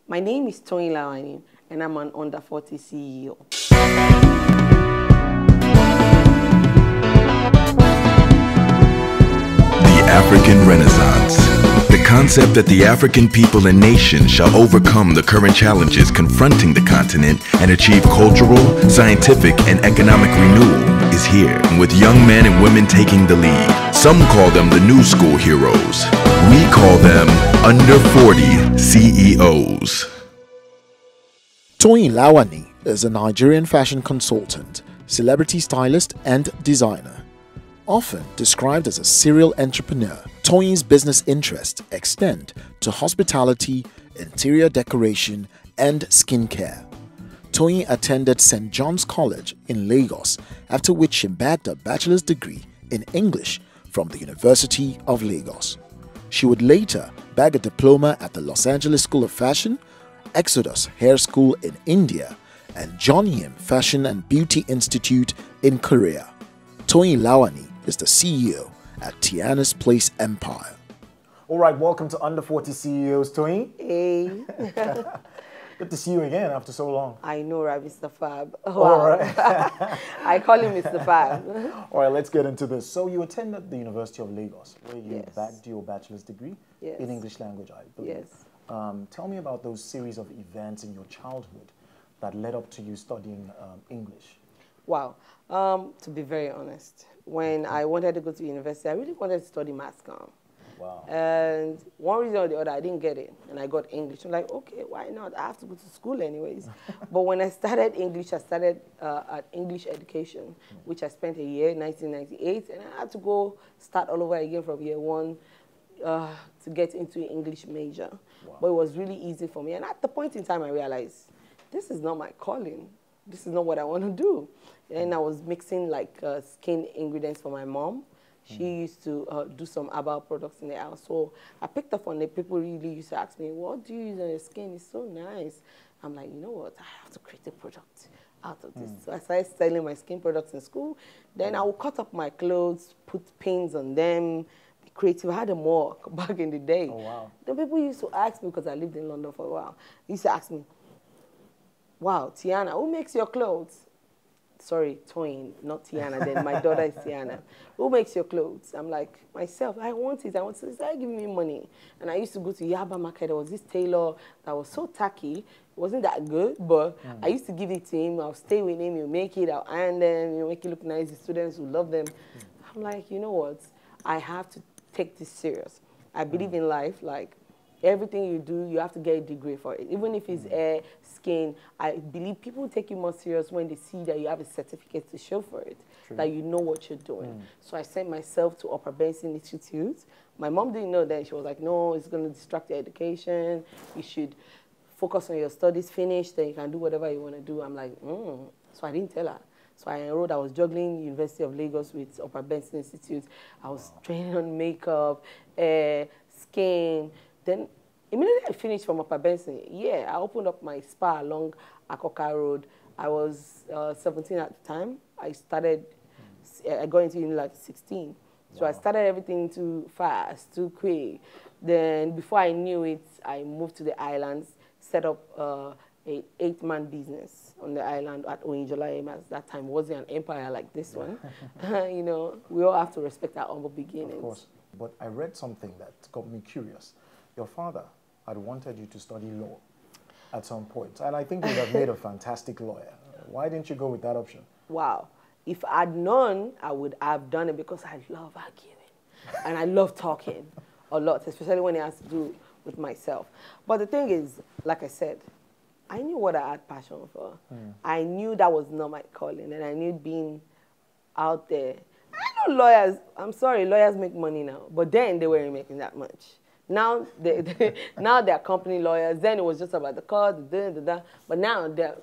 My name is Toyin Lawani, and I'm an under 40 CEO. The African Renaissance. The concept that the African people and nation shall overcome the current challenges confronting the continent and achieve cultural, scientific, and economic renewal is here, with young men and women taking the lead. Some call them the new school heroes. We call them under 40 CEOs. Toyin Lawani is a Nigerian fashion consultant, celebrity stylist, and designer. Often described as a serial entrepreneur, Toyin's business interests extend to hospitality, interior decoration, and skincare. Toyin attended St. John's College in Lagos, after which she bagged a bachelor's degree in English from the University of Lagos. She would later bag a diploma at the Los Angeles School of Fashion, Exodus Hair School in India, and Johnyim Fashion and Beauty Institute in Korea. Toyin Lawani is the CEO at Tiannahs Place Empire. All right, welcome to Under 40 CEOs, Toyin. Hey. Good to see you again after so long. I know, right, Mr. Fab. Wow. All right. I call him Mr. Fab. All right, let's get into this. So you attended the University of Lagos, where you Yes. bagged your bachelor's degree Yes. in English language, I believe. Yes. Tell me about those series of events in your childhood that led up to you studying English. Wow. To be very honest, when I wanted to go to university, I really wanted to study mass comm. Wow. And one reason or the other, I didn't get it, and I got English. I'm like, okay, why not? I have to go to school anyways. But when I started English, I started at English education, which I spent a year, 1998, and I had to go start all over again from year one to get into an English major. Wow. But it was really easy for me. And at the point in time, I realized, this is not my calling. This is not what I want to do. And I was mixing like skin ingredients for my mom. She used to do some herbal products in the house. So I picked up on it. People really used to ask me, what do you use on your skin? It's so nice. I'm like, you know what? I have to create a product out of this. So I started selling my skin products in school. Then I would cut up my clothes, put pins on them, be creative. I had a morgue back in the day. Oh, wow. Then people used to ask me, because I lived in London for a while, they used to ask me, wow, Tiannah, who makes your clothes? Sorry, Toyin, not Tiannah. Then my daughter is Tiannah. Who makes your clothes? I'm like, myself. I want it. I want it. They started giving me money. And I used to go to Yaba Market. There was this tailor that was so tacky. It wasn't that good, but I used to give it to him. I'll stay with him. He'll make it. I'll iron them. He'll make it look nice. The students will love them. I'm like, you know what? I have to take this serious. I believe in life. Like, everything you do, you have to get a degree for it. Even if it's hair, skin, I believe people take you more serious when they see that you have a certificate to show for it, that you know what you're doing. So I sent myself to Upper Benson Institute. My mom didn't know that. She was like, no, it's going to distract your education. You should focus on your studies, finish, then you can do whatever you want to do. I'm like, So I didn't tell her. So I enrolled. I was juggling University of Lagos with Upper Benson Institute. I was training on makeup, hair, skin. Then immediately I finished from Upper Benson, I opened up my spa along Akoka Road. I was 17 at the time. I got into uni like 16. So I started everything too fast, too quick. Then before I knew it, I moved to the islands, set up an 8-man business on the island at Oyinjola. At that time, it wasn't an empire like this one. You know, we all have to respect our humble beginnings. Of course. But I read something that got me curious. Your father had wanted you to study law at some point, and I think you would have made a fantastic lawyer. Why didn't you go with that option? Wow. If I'd known, I would have done it, because I love arguing. And I love talking a lot, especially when it has to do with myself. But the thing is, like I said, I knew what I had passion for. I knew that was not my calling, and I knew being out there. I know lawyers, I'm sorry, lawyers make money now, but then they weren't making that much. Now, now they're company lawyers. Then it was just about the court, but now they're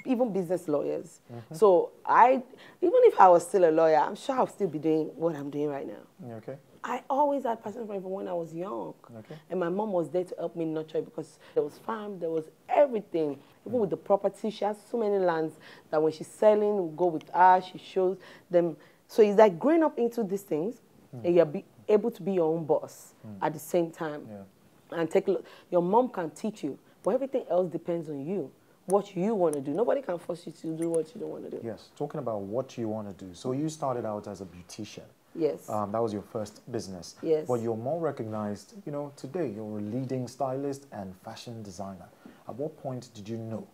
even business lawyers. So even if I was still a lawyer, I'm sure I'll still be doing what I'm doing right now. Okay. I always had passion for it from when I was young. Okay. And my mom was there to help me nurture it, because there was farm, there was everything. Even with the property, she has so many lands that when she's selling, we go with her, she shows them. So it's like growing up into these things, and you're able to be your own boss at the same time. Yeah. And your mom can teach you, But everything else depends on you, what you want to do. Nobody can force you to do what you don't want to do. Yes, talking about what you want to do. So you started out as a beautician. Yes. That was your first business. Yes. But you're more recognized, you know, today. You're a leading stylist and fashion designer. At what point did you know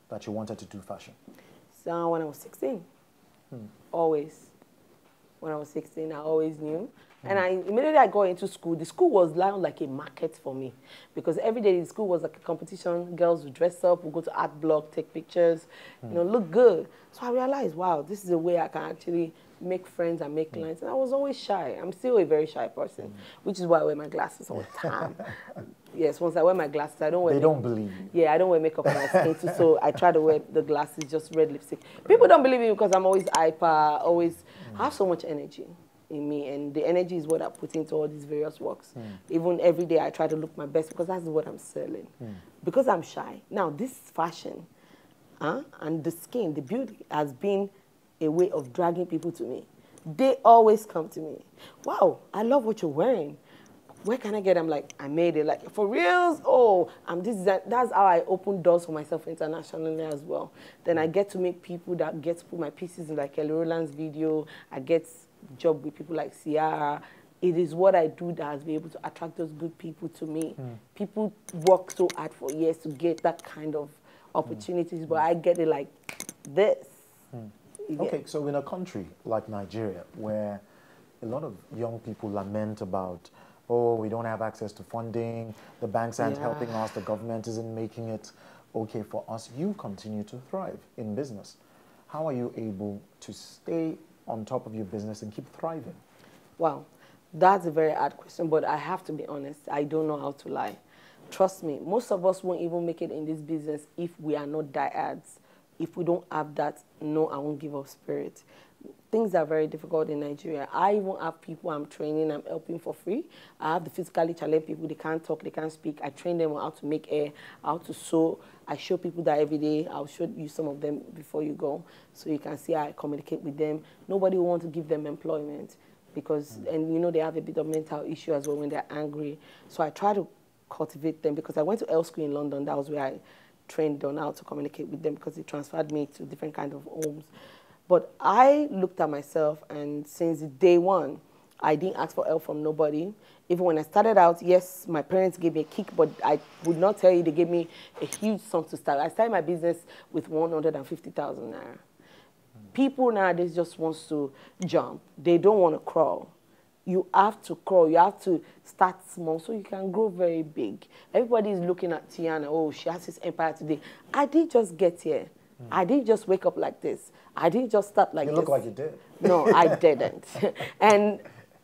that you wanted to do fashion? So when I was 16. Always. When I was 16, I always knew. And immediately I got into school. The school was like a market for me, because every day the school was like a competition. Girls would dress up, would go to art block, take pictures, you know, look good. So I realized, wow, this is a way I can actually make friends and make clients. And I was always shy. I'm still a very shy person, which is why I wear my glasses all the time. Yes, once I wear my glasses, I don't wear makeup. They don't believe you. Yeah, I don't wear makeup on my skin too, so I try to wear the glasses, just red lipstick. People don't believe me because I'm always hyper, I have so much energy in me, and the energy is what I put into all these various works. Even every day I try to look my best because that's what I'm selling. Because I'm shy. Now, this fashion and the skin, the beauty, has been a way of dragging people to me. They always come to me. Wow, I love what you're wearing. Where can I get it? I'm like, I made it. Like, for reals? Oh, that's how I open doors for myself internationally as well. Then I get to meet people that get to put my pieces in like Kelly Rowland's video. I get job with people like Ciara. It is what I do that has been able to attract those good people to me. People work so hard for years to get that kind of opportunities, but I get it like this. Okay, so in a country like Nigeria, where a lot of young people lament about, oh, we don't have access to funding, the banks aren't helping us, the government isn't making it okay for us, you continue to thrive in business. How are you able to stay on top of your business and keep thriving? Wow, that's a very hard question, but I have to be honest, I don't know how to lie. Trust me, most of us won't even make it in this business if we are not diehards. If we don't have that, no, I won't give up spirit. Things are very difficult in Nigeria. I even have people I'm training, I'm helping for free. I have the physically challenged people, they can't talk, they can't speak. I train them on how to make hair, how to sew. I show people that every day. I'll show you some of them before you go, so you can see how I communicate with them. Nobody will want to give them employment because, and you know, they have a bit of mental issue as well when they're angry. So I try to cultivate them because I went to L School in London. That was where I trained on how to communicate with them because it transferred me to different kind of homes. But I looked at myself, and since day one, I didn't ask for help from nobody. Even when I started out, yes, my parents gave me a kick, but I would not tell you they gave me a huge sum to start. I started my business with 150,000 naira. People nowadays just want to jump. They don't want to crawl. You have to crawl. You have to start small so you can grow very big. Everybody is looking at Tiannah. Oh, she has this empire today. I didn't just get here. I didn't just wake up like this. I didn't just start like this. You look like you did. No, I didn't. And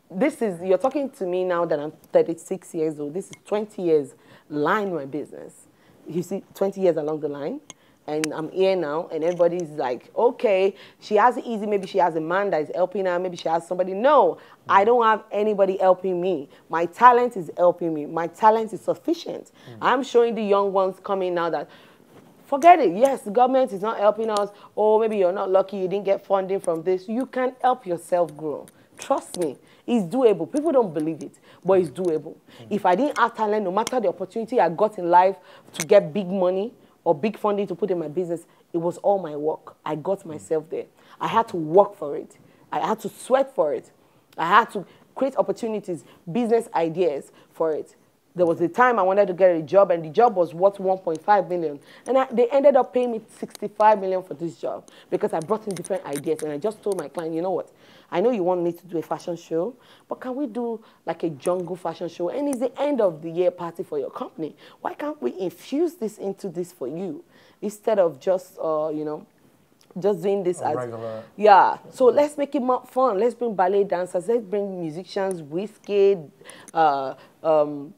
this is, you're talking to me now that I'm 36 years old. This is 20 years line my business. You see, 20 years along the line. And I'm here now, and everybody's like, okay, she has it easy. Maybe she has a man that is helping her. Maybe she has somebody. No, I don't have anybody helping me. My talent is helping me. My talent is sufficient. I'm showing the young ones coming now that, forget it. Yes, the government is not helping us. Or maybe you're not lucky. You didn't get funding from this. You can help yourself grow. Trust me. It's doable. People don't believe it, but it's doable. If I didn't have talent, no matter the opportunity I got in life to get big money, or big funding to put in my business, it was all my work. I got myself there. I had to work for it. I had to sweat for it. I had to create opportunities, business ideas for it. There was a time I wanted to get a job, and the job was worth 1.5 million. And they ended up paying me 65 million for this job because I brought in different ideas. And I just told my client, you know what? I know you want me to do a fashion show, but can we do like a jungle fashion show? And it's the end of the year party for your company. Why can't we infuse this into this for you instead of just, you know, just doing this as regular. Yeah. So let's make it more fun. Let's bring ballet dancers. Let's bring musicians, Wizkid,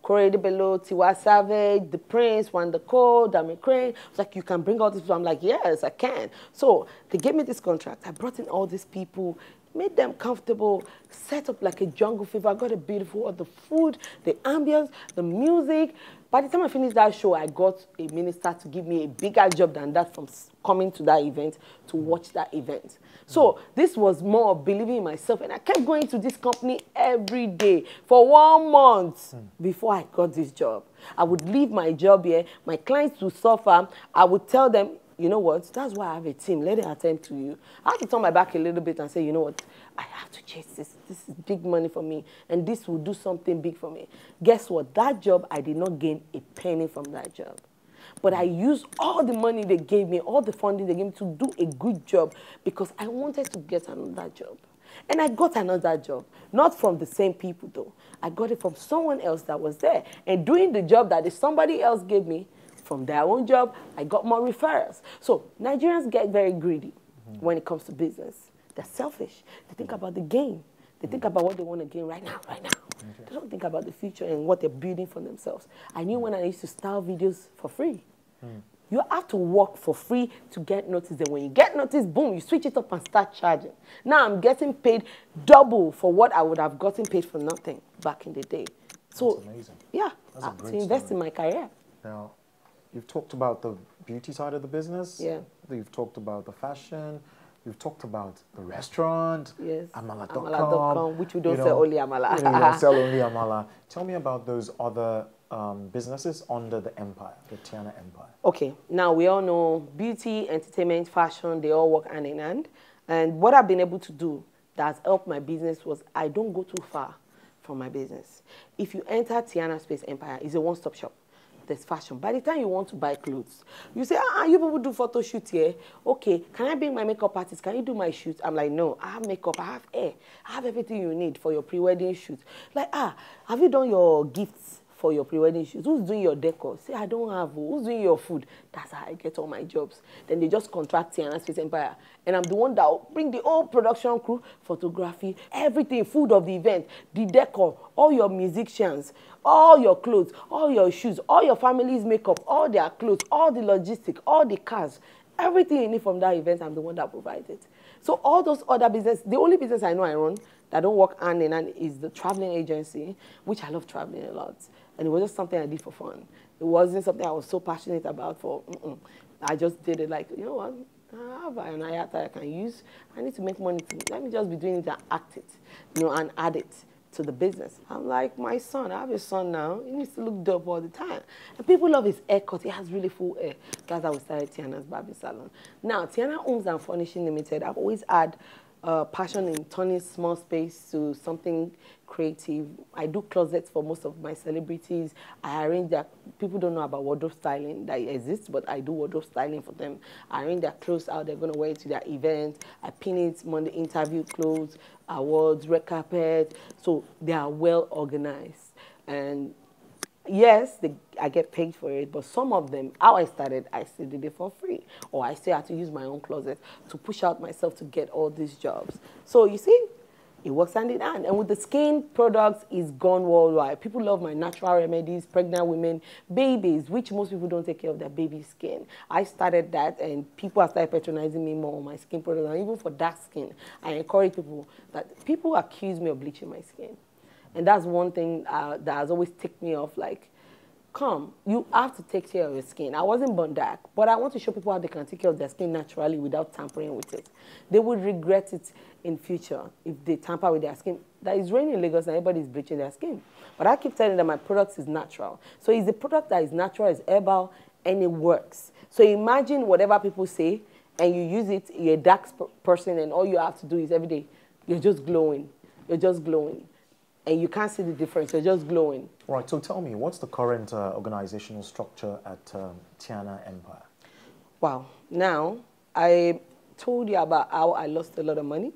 Corey Bello, Tiwa Savage, The Prince, Wanda Cole, Dami Crane. It's like, you can bring all these people. I'm like, yes, I can. So they gave me this contract. I brought in all these people, made them comfortable, set up like a jungle fever. I got a beautiful, the food, the ambience, the music. By the time I finished that show, I got a minister to give me a bigger job than that from coming to that event to watch that event. So this was more of believing in myself. And I kept going to this company every day for 1 month before I got this job. I would leave my job here. My clients would suffer. I would tell them, you know what, that's why I have a team. Let them attend to you. I have to turn my back a little bit and say, you know what, I have to chase this. This is big money for me, and this will do something big for me. Guess what? That job, I did not gain a penny from that job. But I used all the money they gave me, all the funding they gave me to do a good job because I wanted to get another job. And I got another job, not from the same people though. I got it from someone else that was there. And doing the job that somebody else gave me, from their own job, I got more referrals. So Nigerians get very greedy when it comes to business. They're selfish. They think about the gain. They think about what they want to gain right now, right now. They don't think about the future and what they're building for themselves. I knew when I used to style videos for free. You have to work for free to get noticed. And when you get noticed, boom, you switch it up and start charging. Now I'm getting paid double for what I would have gotten paid for nothing back in the day. So, that's amazing. Yeah, that's a great to invest story. in my career. Now, you've talked about the beauty side of the business. Yeah. You've talked about the fashion. You've talked about the restaurant. Yes. Amala.com. Amala.com, which we don't sell only amala. You don't sell only amala. Tell me about those other businesses under the empire, the Tiannah empire. Okay, now we all know beauty, entertainment, fashion, they all work hand in hand. And what I've been able to do that has helped my business was I don't go too far from my business. If you enter Tiannah Space Empire, it's a one-stop shop. There's fashion. By the time you want to buy clothes, you say, you people do photo shoot here. Okay, can I bring my makeup artist? Can you do my shoot? I'm like, no, I have makeup, I have hair, I have everything you need for your pre-wedding shoot. Like, have you done your gifts for your pre-wedding shoot? Who's doing your decor? Say, I don't have. Who's doing your food? That's how I get all my jobs. Then they just contract Tiannah Space Empire. And I'm the one that will bring the whole production crew, photography, everything, food of the event, the decor, all your musicians, all your clothes, all your shoes, all your family's makeup, all their clothes, all the logistics, all the cars, everything you need from that event, I'm the one that provides it. So all those other business, the only business I know I run that don't work hand in hand is the traveling agency, which I love traveling a lot. And it was just something I did for fun. It wasn't something I was so passionate about for, I just did it like, you know what, I have an IATA I can use. I need to make money. Let me just be doing it and act it, and add it to the business. I'm like, my son, I have a son now. He needs to look dope all the time. And people love his haircut. He has really full hair. That's how we started Tiannah's Barber Salon. Now, Tiannah Homes and Furnishing Limited, I've always had passion in turning small space to something creative. I do closets for most of my celebrities. I arrange their, people don't know about wardrobe styling that exists, but I do wardrobe styling for them. I arrange their clothes out, they're going to wear it to their event. I pin it Monday interview clothes, awards, red carpet. So they are well organized. And yes, I get paid for it, but some of them, how I started, I still did it for free. Or I still had to use my own closet to push out myself to get all these jobs. So you see, it works hand in hand. And with the skin products, it's gone worldwide. People love my natural remedies, pregnant women, babies, which most people don't take care of their baby skin. I started that, and people have started patronizing me more on my skin products. And even for dark skin, I encourage people that people accuse me of bleaching my skin. And that's one thing that has always ticked me off, like, come, you have to take care of your skin. I wasn't born dark, but I want to show people how they can take care of their skin naturally without tampering with it. They would regret it in future if they tamper with their skin. That is raining in Lagos and everybody is bleaching their skin. But I keep telling them my product is natural. So it's a product that is natural, it's herbal, and it works. So imagine whatever people say, and you use it, you're a dark person, and all you have to do is every day, you're just glowing. You're just glowing. And you can't see the difference, you're just glowing. Right, so tell me, what's the current organizational structure at Tiannah Empire? Wow. Now, I told you about how I lost a lot of money,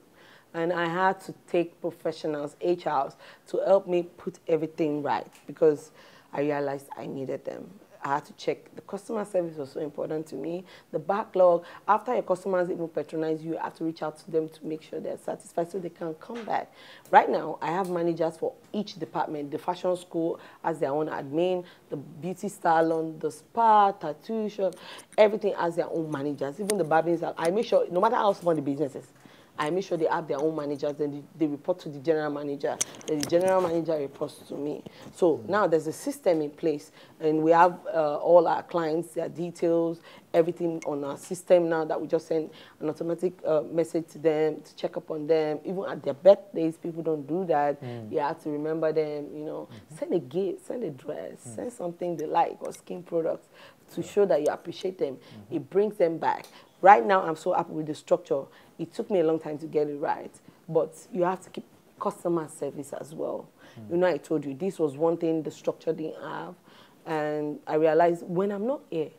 and I had to take professionals, HRs, to help me put everything right because I realized I needed them. I had to check. The customer service was so important to me. The backlog, after your customers even patronize you, you have to reach out to them to make sure they're satisfied so they can come back. Right now, I have managers for each department. The fashion school has their own admin, the beauty salon, the spa, tattoo shop, everything has their own managers. Even the barbing salon. I make sure, no matter how small the business is, I make sure they have their own managers, then they report to the general manager, then the general manager reports to me. So now there's a system in place, and we have all our clients, their details, everything on our system now, that we just send an automatic message to them to check up on them. Even at their birthdays, people don't do that. You have to remember them, you know. Send a gift, send a dress, send something they like, or skin products, to show that you appreciate them. It brings them back. Right now, I'm so happy with the structure. It took me a long time to get it right, but you have to keep customer service as well. You know, I told you, this was one thing the structure didn't have, and I realized when I'm not here,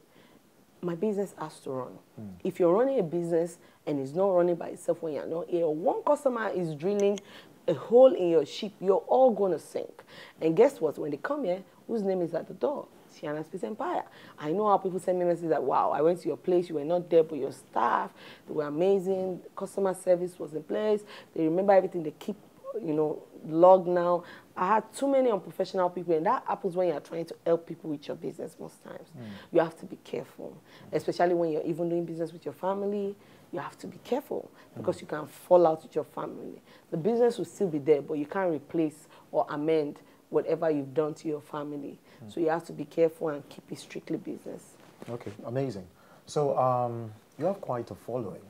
my business has to run. If you're running a business and it's not running by itself when you're not here, one customer is drilling a hole in your ship, you're all going to sink. And guess what? When they come here, whose name is at the door? Tiannahs Peace Empire. I know how people send me messages that, wow, I went to your place, you were not there, but your staff, they were amazing, customer service was in place, they remember everything, they keep, you know, log now. I had too many unprofessional people, and that happens when you're trying to help people with your business most times. You have to be careful, especially when you're even doing business with your family. You have to be careful because you can fall out with your family. The business will still be there, but you can't replace or amend whatever you've done to your family. So you have to be careful and keep it strictly business. Okay, amazing. So you have quite a following,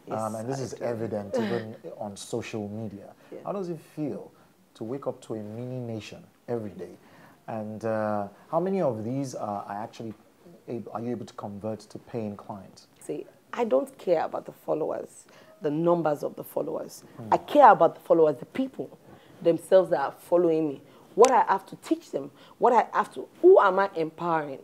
and this is evident even on social media. How does it feel to wake up to a mini nation every day? And how many of these are you able to convert to paying clients? See, I don't care about the followers, the numbers of the followers. I care about the followers, the people themselves that are following me. What I have to teach them, who am I empowering?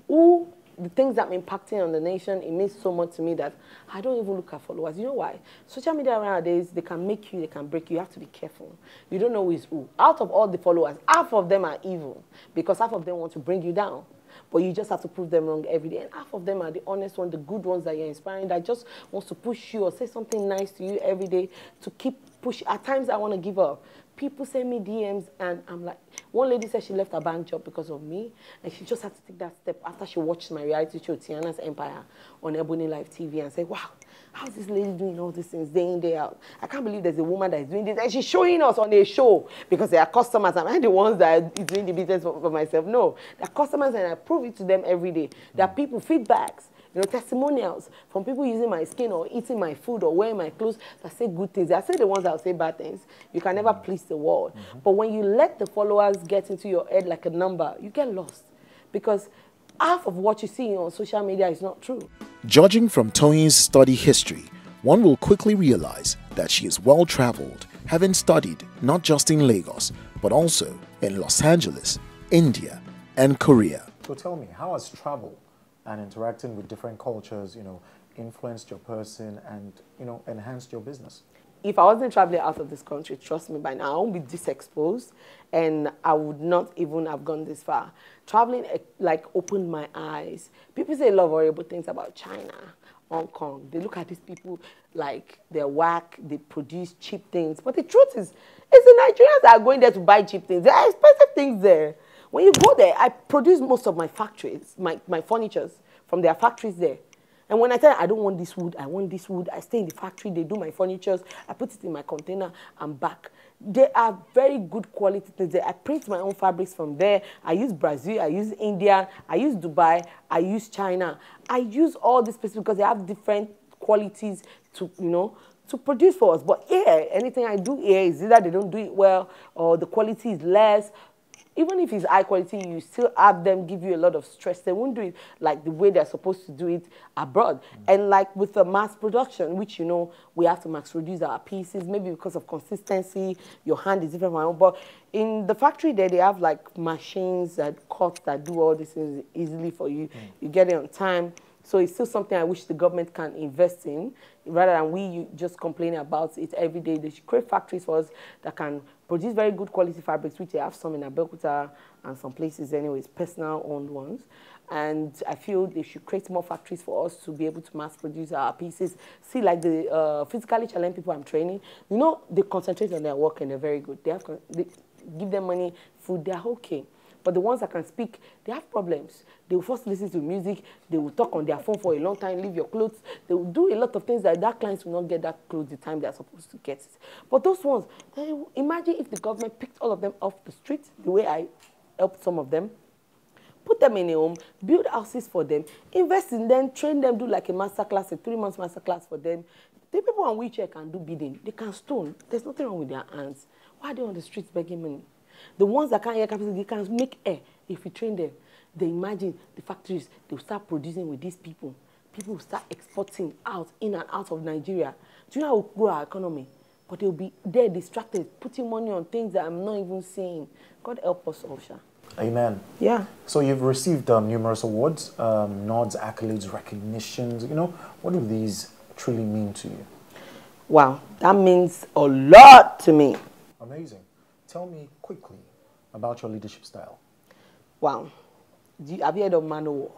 The things that I'm impacting on the nation, it means so much to me that I don't even look at followers. You know why? Social media nowadays, they can make you, they can break you. You have to be careful. You don't know who is who. Out of all the followers, half of them are evil because half of them want to bring you down. But you just have to prove them wrong every day. And half of them are the honest ones, the good ones that you're inspiring, that just wants to push you or say something nice to you every day to keep pushing. At times, I want to give up. People send me DMs, and I'm like, one lady said she left her bank job because of me, and she just had to take that step after she watched my reality show, Tiannahs Empire, on Ebony Live TV, and say, wow, how's this lady doing all these things day in, day out? I can't believe there's a woman that is doing this, and she's showing us on a show because they are customers. Am I the ones that is doing the business for myself? No, they're customers, and I prove it to them every day. There are people, feedbacks, you know, testimonials from people using my skin or eating my food or wearing my clothes that say good things. I say the ones that will say bad things. You can never please the world. But when you let the followers get into your head like a number, you get lost. Because half of what you see on social media is not true. Judging from Toyin's study history, one will quickly realize that she is well-traveled, having studied not just in Lagos, but also in Los Angeles, India, and Korea. So tell me, how has travel and interacting with different cultures, you know, influenced your person and, you know, enhanced your business? If I wasn't traveling out of this country, trust me, by now I won't be this exposed, and I would not even have gone this far. Traveling, like, opened my eyes. People say a lot of horrible things about China, Hong Kong. They look at these people like they're whack, they produce cheap things. But the truth is, it's the Nigerians that are going there to buy cheap things. There are expensive things there. When you go there, I produce most of my factories, my furnitures from their factories there. And when I tell them, I don't want this wood, I want this wood, I stay in the factory, they do my furnitures, I put it in my container, I'm back. They are very good quality things there. I print my own fabrics from there. I use Brazil, I use India, I use Dubai, I use China. I use all these places because they have different qualities to, you know, to produce for us. But here, anything I do here is either they don't do it well or the quality is less. Even if it's high quality, you still have them give you a lot of stress. They won't do it like the way they're supposed to do it abroad. And like with the mass production, which, you know, we have to mass produce our pieces, maybe because of consistency, your hand is different from my own. But in the factory there, they have like machines that cut, that do all these things easily for you. You get it on time. So it's still something I wish the government can invest in, rather than we just complaining about it every day. They should create factories for us that can produce very good quality fabrics, which they have some in Abeokuta and some places anyways, personal-owned ones. And I feel they should create more factories for us to be able to mass produce our pieces. See, like the physically challenged people I'm training, you know, they concentrate on their work and they're very good. They give them money, food, they're okay. But the ones that can speak, they have problems. They will first listen to music. They will talk on their phone for a long time, leave your clothes. They will do a lot of things that clients will not get that clothes the time they are supposed to get it. But those ones, imagine if the government picked all of them off the street, the way I helped some of them, put them in a home, build houses for them, invest in them, train them, do like a masterclass, a 3-month masterclass for them. The people on wheelchair can do bidding. They can stone. There's nothing wrong with their hands. Why are they on the streets begging money? The ones that can't hear capacity, they can make air if we train them. They imagine the factories, they will start producing with these people. People will start exporting out, in and out of Nigeria. Do you know how we'll grow our economy? But they'll be there distracted, putting money on things that I'm not even seeing. God help us all, Sha. Amen. Yeah. So you've received numerous awards, nods, accolades, recognitions. You know, what do these truly mean to you? Wow, that means a lot to me. Amazing. Tell me quickly about your leadership style. Wow. Have you heard of man o' war?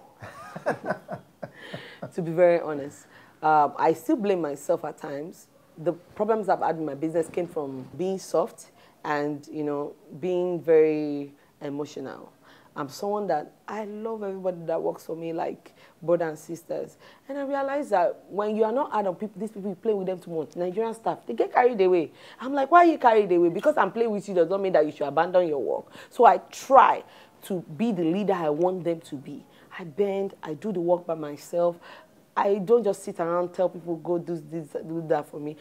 To be very honest, I still blame myself at times. The problems I've had in my business came from being soft and, you know, being very emotional. I'm someone that I love everybody that works for me, like brothers and sisters. And I realize that when you are not hard on people, these people, you play with them too much. Nigerian staff, they get carried away. I'm like, why are you carried away? Because I'm playing with you does not mean that you should abandon your work. So I try to be the leader I want them to be. I bend, I do the work by myself. I don't just sit around and tell people, go do this, do that for me.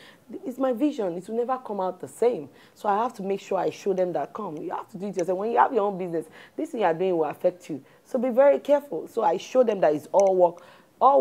It's my vision. It will never come out the same. So I have to make sure I show them that, come, you have to do it yourself. When you have your own business, this thing you are doing will affect you. So be very careful. So I show them that it's all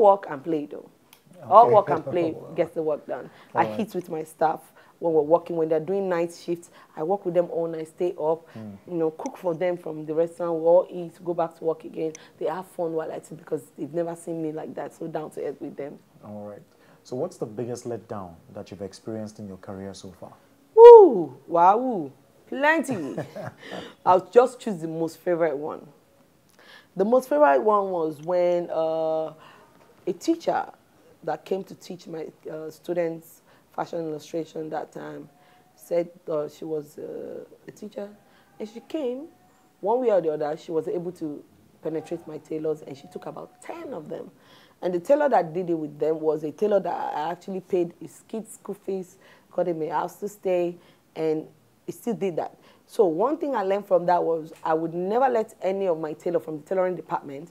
work and play, though. Okay. All work and play gets the work done. I hit with my staff when we're working, when they're doing night shifts. I work with them all night, stay up, you know, cook for them from the restaurant, we all eat, go back to work again. They have fun while I do because they've never seen me like that, so down to earth with them. All right. So what's the biggest letdown that you've experienced in your career so far? Woo! Wow! Plenty! I'll just choose the most favorite one. The most favorite one was when a teacher that came to teach my students fashion illustration that time said she was a teacher, and she came one way or the other. She was able to penetrate my tailors, and she took about 10 of them. And the tailor that did it with them was a tailor that I actually paid his kids' school fees, got him a house to stay, and he still did that. So one thing I learned from that was I would never let any of my tailor from the tailoring department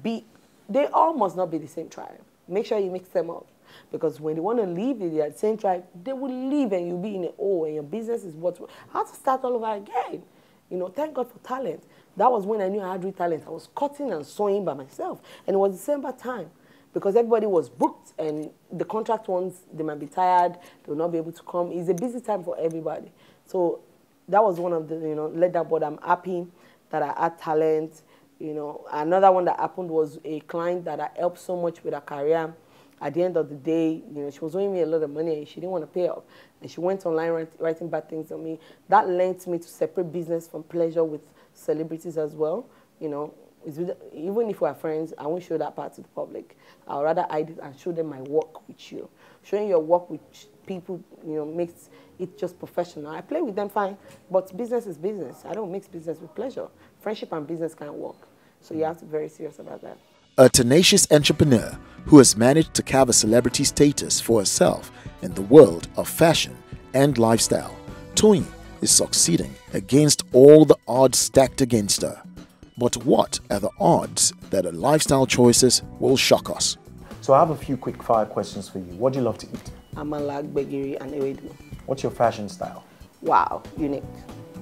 be, they all must not be the same tribe. Make sure you mix them up. Because when they want to leave the same tribe, they will leave and you'll be in a hole and your business is what. I had to start all over again. You know, thank God for talent. That was when I knew I had real talent. I was cutting and sewing by myself. And it was December time because everybody was booked and the contract ones, they might be tired, they will not be able to come. It's a busy time for everybody. So that was one of the, you know, let that, but I'm happy that I had talent. You know, another one that happened was a client that I helped so much with her career. At the end of the day, you know, she was owing me a lot of money and she didn't want to pay up. And she went online writing bad things on me. That led me to separate business from pleasure with celebrities as well. You know, even if we're friends, I won't show that part to the public. I'll rather hide it and show them my work with you. Showing your work with people, you know, makes it just professional. I play with them fine, but business is business. I don't mix business with pleasure. Friendship and business can't work. So you have to be very serious about that. A tenacious entrepreneur who has managed to carve a celebrity status for herself in the world of fashion and lifestyle, Toyin is succeeding against all the odds stacked against her. But what are the odds that her lifestyle choices will shock us? So I have a few quick fire questions for you. What do you love to eat? Amala, gbegiri, and ewedu. What's your fashion style? Wow, unique.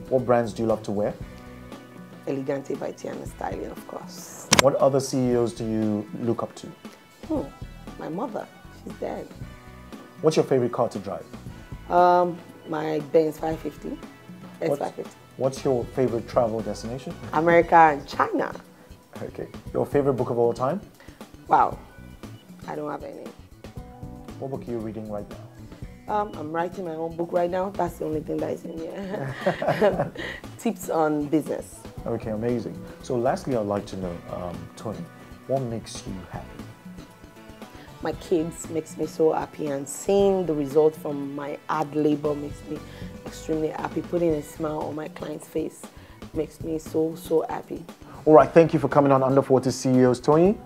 What brands do you love to wear? Elegante by Tiannahs styling, of course. What other CEOs do you look up to? My mother, she's dead. What's your favorite car to drive? My Benz 550, S550. What's your favorite travel destination? America and China. Okay. Your favorite book of all time? Wow, I don't have any. What book are you reading right now? I'm writing my own book right now. That's the only thing that is in here. Tips on business. Okay, amazing. So lastly, I'd like to know, Toyin, what makes you happy? My kids makes me so happy, and seeing the result from my hard labor makes me extremely happy. Putting a smile on my client's face makes me so, so happy. All right, thank you for coming on Under 40 CEOs, Toyin.